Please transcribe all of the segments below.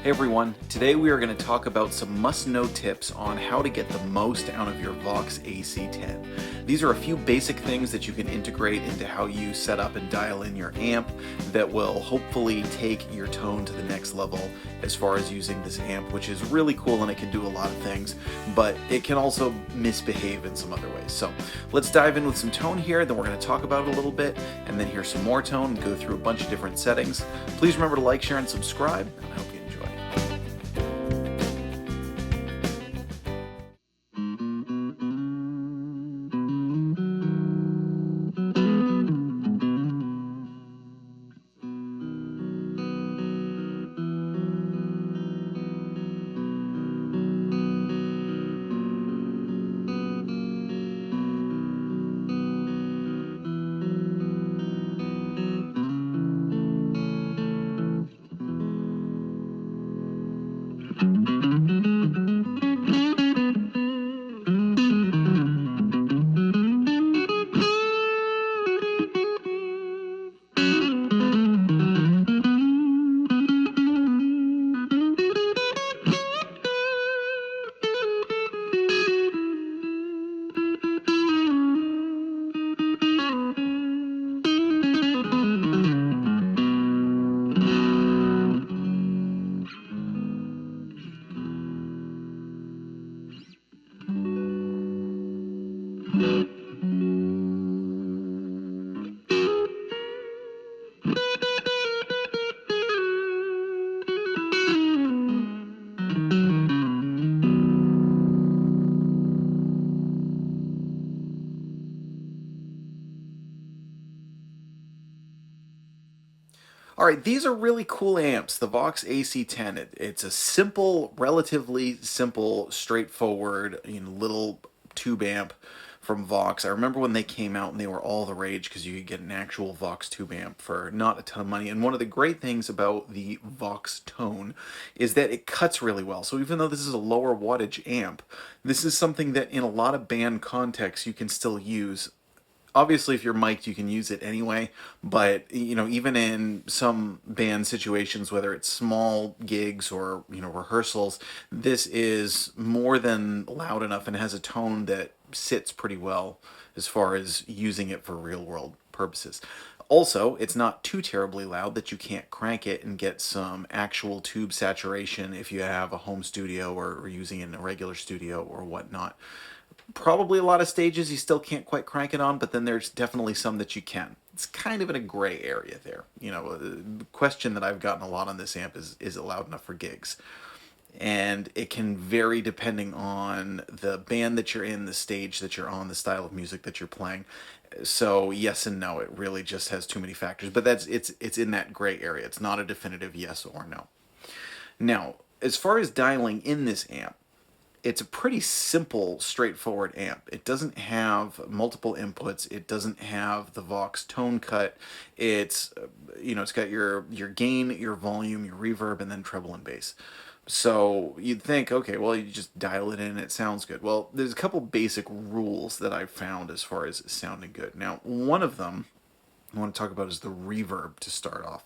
Hey everyone, today we are going to talk about some must-know tips on how to get the most out of your Vox AC10. These are a few basic things that you can integrate into how you set up and dial in your amp that will hopefully take your tone to the next level as far as using this amp, which is really cool and it can do a lot of things, but it can also misbehave in some other ways. So let's dive in with some tone here, then we're going to talk about it a little bit, and then hear some more tone and go through a bunch of different settings. Please remember to like, share, and subscribe, and I hope you enjoy. Alright, these are really cool amps, the Vox AC10. It's a simple, relatively simple, straightforward, little tube amp from Vox. I remember when they came out and they were all the rage because you could get an actual Vox tube amp for not a ton of money. And one of the great things about the Vox Tone is that it cuts really well. So even though this is a lower wattage amp, this is something that in a lot of band contexts you can still use. Obviously if you're mic'd you can use it anyway, but even in some band situations, whether it's small gigs or rehearsals, this is more than loud enough and has a tone that sits pretty well as far as using it for real world purposes. Also, it's not too terribly loud that you can't crank it and get some actual tube saturation if you have a home studio or using it in a regular studio or whatnot. Probably a lot of stages you still can't quite crank it on, but then there's definitely some that you can. It's kind of in a gray area there. The question that I've gotten a lot on this amp is it loud enough for gigs? And it can vary depending on the band that you're in, the stage that you're on, the style of music that you're playing. So yes and no, it really just has too many factors, but it's in that gray area. It's not a definitive yes or no. Now, as far as dialing in this amp, it's a pretty simple, straightforward amp. It doesn't have multiple inputs. It doesn't have the Vox tone cut. It's it's got your gain, your volume, your reverb, and then treble and bass. So you'd think, okay, well, you just dial it in and it sounds good. Well, there's a couple basic rules that I've found as far as sounding good. Now, one of them I want to talk about is the reverb to start off.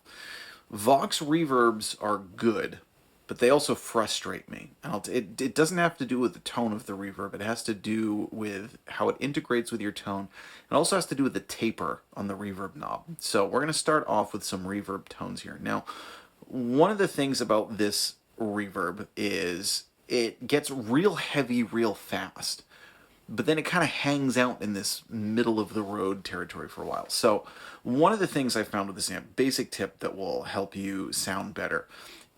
Vox reverbs are good, but they also frustrate me. It doesn't have to do with the tone of the reverb. It has to do with how it integrates with your tone. It also has to do with the taper on the reverb knob. So we're going to start off with some reverb tones here. Now, one of the things about this reverb is it gets real heavy real fast, but then it kind of hangs out in this middle of the road territory for a while. So one of the things I found with this amp, basic tip that will help you sound better,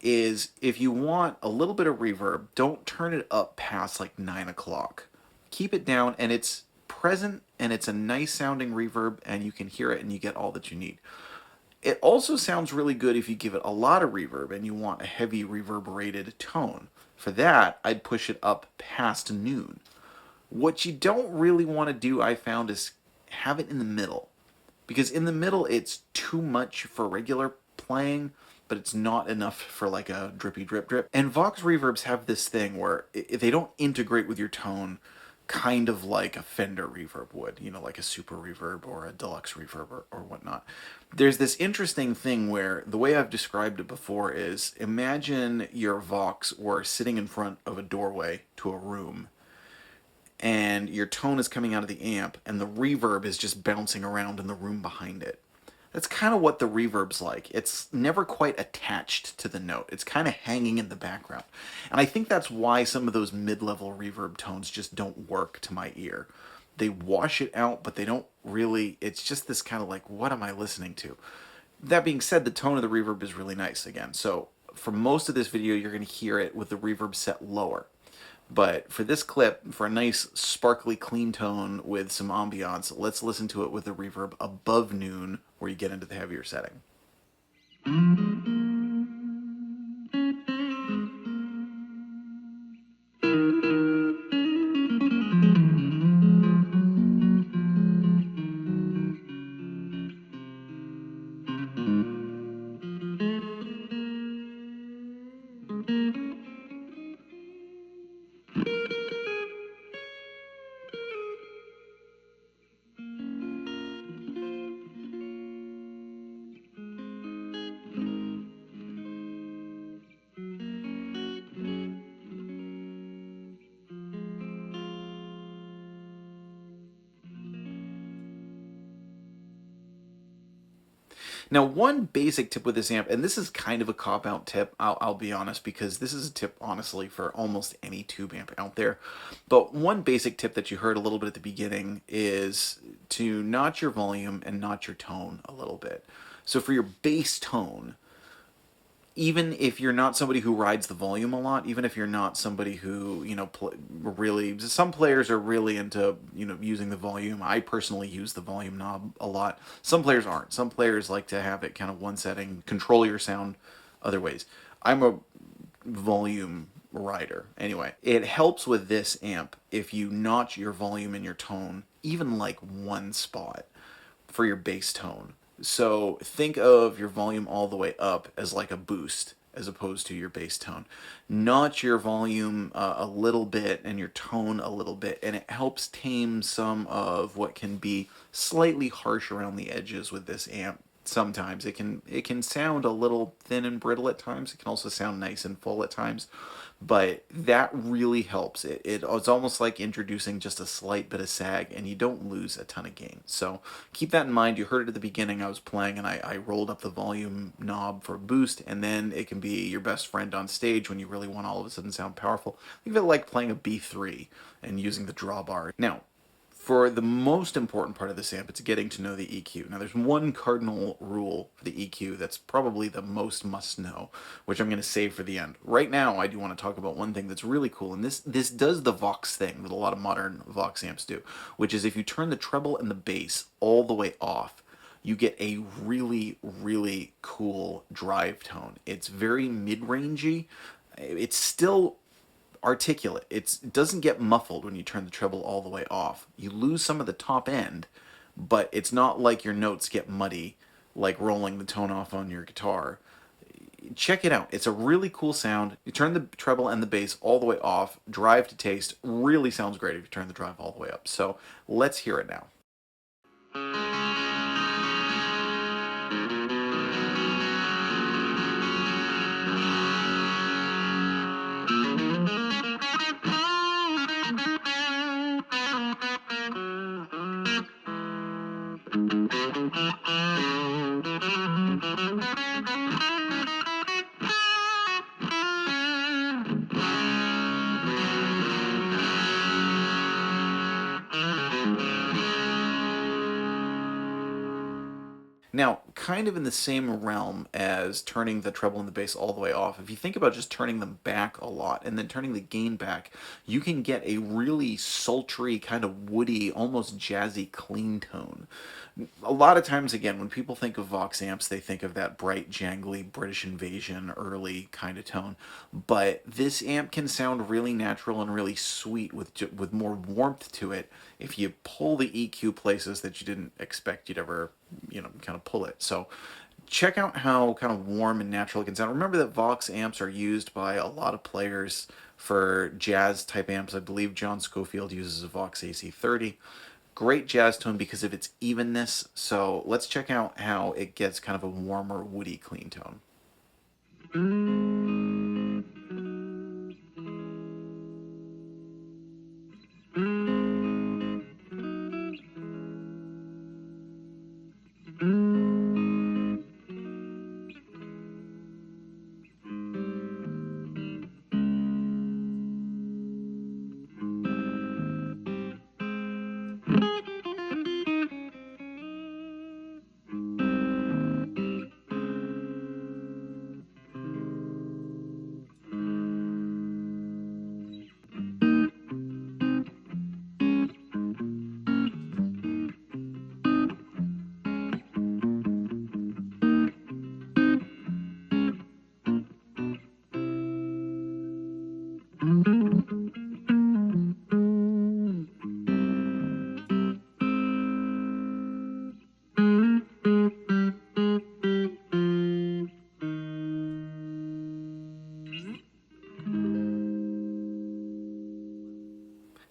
is if you want a little bit of reverb, don't turn it up past like 9 o'clock. Keep it down and it's present and it's a nice sounding reverb and you can hear it and you get all that you need. It also sounds really good if you give it a lot of reverb and you want a heavy reverberated tone. For that, I'd push it up past noon. What you don't really want to do, I found, is have it in the middle. Because in the middle, it's too much for regular playing, but it's not enough for like a drippy drip drip. And Vox reverbs have this thing where they don't integrate with your tone kind of like a Fender reverb would, you know, like a super reverb or a deluxe reverb or whatnot. There's this interesting thing where the way I've described it before is imagine your Vox were sitting in front of a doorway to a room and your tone is coming out of the amp and the reverb is just bouncing around in the room behind it. That's kind of what the reverb's like. It's never quite attached to the note. It's kind of hanging in the background. And I think that's why some of those mid-level reverb tones just don't work to my ear. They wash it out, but they don't really, it's just this kind of like, what am I listening to? That being said, the tone of the reverb is really nice again. So for most of this video, you're going to hear it with the reverb set lower. But for this clip, for a nice sparkly clean tone with some ambiance, let's listen to it with the reverb above noon where you get into the heavier setting. Now, one basic tip with this amp, and this is kind of a cop-out tip, I'll be honest, because this is a tip, honestly, for almost any tube amp out there. But one basic tip that you heard a little bit at the beginning is to notch your volume and notch your tone a little bit. So for your bass tone, even if you're not somebody who rides the volume a lot, even if you're not somebody who, you know, really, some players are really into, you know, using the volume. I personally use the volume knob a lot. Some players aren't. Some players like to have it kind of one setting, control your sound other ways. I'm a volume rider. Anyway, it helps with this amp if you notch your volume and your tone, even like one spot for your bass tone. So think of your volume all the way up as like a boost as opposed to your bass tone. Notch your volume a little bit and your tone a little bit, and it helps tame some of what can be slightly harsh around the edges with this amp. Sometimes it can sound a little thin and brittle at times. It can also sound nice and full at times, but that really helps. It's almost like introducing just a slight bit of sag, and you don't lose a ton of gain. So keep that in mind. You heard it at the beginning. I was playing, and I rolled up the volume knob for a boost, and then it can be your best friend on stage when you really want all of a sudden sound powerful. Think of it like playing a B3 and using the drawbar. Now, for the most important part of this amp, it's getting to know the EQ. Now, there's one cardinal rule for the EQ that's probably the most must know, which I'm going to save for the end. Right now, I do want to talk about one thing that's really cool, and this does the Vox thing that a lot of modern Vox amps do, which is if you turn the treble and the bass all the way off, you get a really, really cool drive tone. It's very mid-rangey. It's still articulate. It doesn't get muffled when you turn the treble all the way off. You lose some of the top end, but it's not like your notes get muddy like rolling the tone off on your guitar. Check it out. It's a really cool sound. You turn the treble and the bass all the way off, drive to taste. Really sounds great if you turn the drive all the way up. So let's hear it now. Now, kind of in the same realm as turning the treble and the bass all the way off, if you think about just turning them back a lot and then turning the gain back, you can get a really sultry, kind of woody, almost jazzy clean tone. A lot of times, again, when people think of Vox amps, they think of that bright, jangly British Invasion early kind of tone. But this amp can sound really natural and really sweet with more warmth to it if you pull the EQ places that you didn't expect you'd ever, you know, kind of pull it. So check out how kind of warm and natural it can sound. Remember that Vox amps are used by a lot of players for jazz type amps. I believe John Scofield uses a Vox AC30. Great jazz tone because of its evenness. So let's check out how it gets kind of a warmer, woody, clean tone.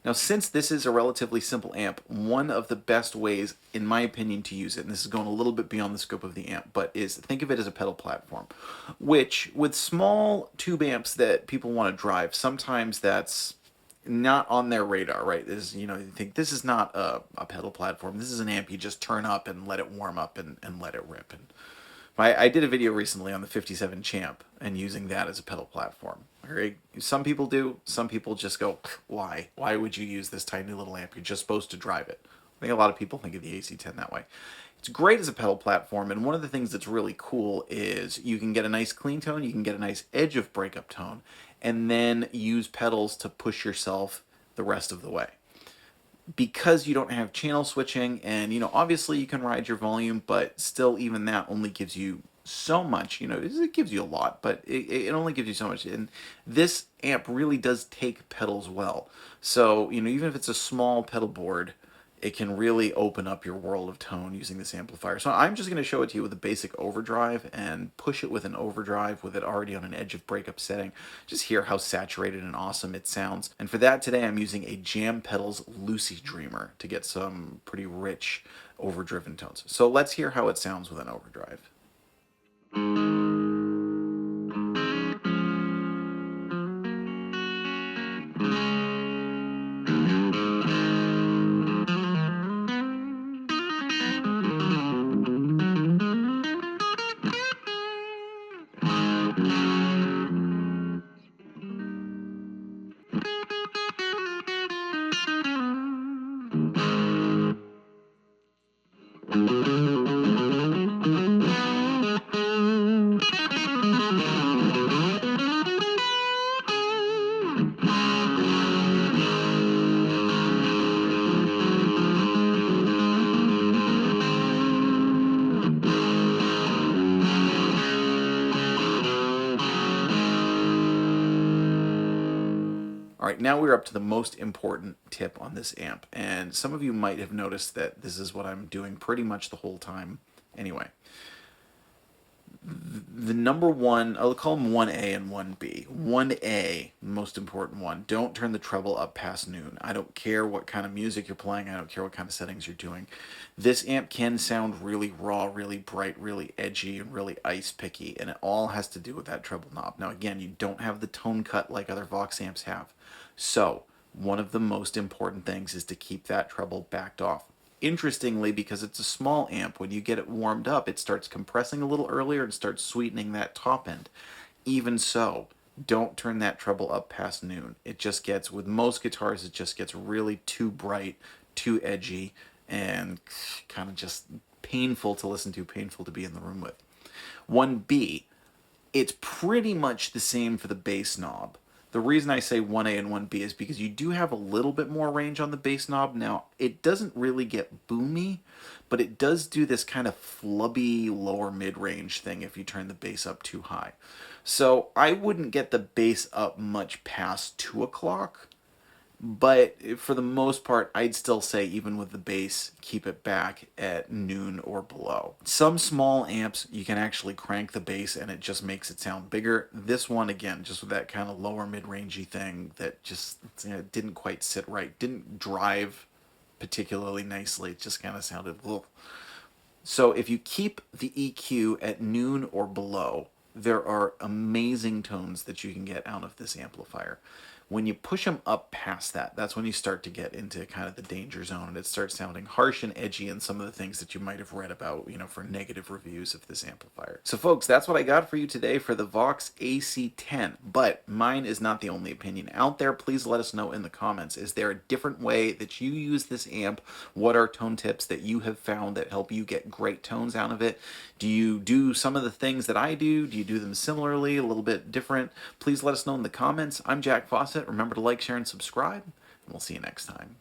Now, since this is a relatively simple amp, one of the best ways, in my opinion, to use it, and this is going a little bit beyond the scope of the amp, but is think of it as a pedal platform, which with small tube amps that people want to drive, sometimes that's not on their radar, right? Is, you know, you think this is not a pedal platform. This is an amp you just turn up and let it warm up and let it rip. And I did a video recently on the 57 Champ and using that as a pedal platform. Right? Some people do. Some people just go, why? Why would you use this tiny little amp? You're just supposed to drive it. I think a lot of people think of the AC10 that way. It's great as a pedal platform, and one of the things that's really cool is you can get a nice clean tone, you can get a nice edge of breakup tone, and then use pedals to push yourself the rest of the way. Because you don't have channel switching, and you know, obviously you can ride your volume, but still even that only gives you so much. You know, it gives you a lot, but it only gives you so much. And this amp really does take pedals well. So, you know, even if it's a small pedal board, it can really open up your world of tone using this amplifier. So I'm just going to show it to you with a basic overdrive and push it with an overdrive with it already on an edge of breakup setting. Just hear how saturated and awesome it sounds. And for that today, I'm using a Jam Pedals Lucydreamer to get some pretty rich overdriven tones. So let's hear how it sounds with an overdrive. All right, now we're up to the most important tip on this amp, and some of you might have noticed that this is what I'm doing pretty much the whole time anyway. The number one, I'll call them 1A and 1B. 1A, most important one, don't turn the treble up past noon. I don't care what kind of music you're playing, I don't care what kind of settings you're doing. This amp can sound really raw, really bright, really edgy, and really ice picky, and it all has to do with that treble knob. Now again, you don't have the tone cut like other Vox amps have. So, one of the most important things is to keep that treble backed off. Interestingly, because it's a small amp, when you get it warmed up, it starts compressing a little earlier and starts sweetening that top end. Even so, don't turn that treble up past noon. It just gets, with most guitars, it just gets really too bright, too edgy, and kind of just painful to listen to, painful to be in the room with. 1B, it's pretty much the same for the bass knob. The reason I say 1A and 1B is because you do have a little bit more range on the bass knob. Now, it doesn't really get boomy, but it does do this kind of flubby lower mid-range thing if you turn the bass up too high. So I wouldn't get the bass up much past 2 o'clock, But for the most part, I'd still say, even with the bass, keep it back at noon or below. Some small amps, you can actually crank the bass and it just makes it sound bigger. This one, again, just with that kind of lower mid-rangey thing that just, you know, didn't quite sit right, didn't drive particularly nicely. It just kind of sounded, ugh. So if you keep the EQ at noon or below, there are amazing tones that you can get out of this amplifier. When you push them up past that, that's when you start to get into kind of the danger zone, and it starts sounding harsh and edgy and some of the things that you might have read about, you know, for negative reviews of this amplifier. So folks, that's what I got for you today for the Vox AC10, but mine is not the only opinion out there. Please let us know in the comments. Is there a different way that you use this amp? What are tone tips that you have found that help you get great tones out of it? Do you do some of the things that I do? Do you do them similarly, a little bit different? Please let us know in the comments. I'm Jack Fossett. Remember to like, share, and subscribe, and we'll see you next time.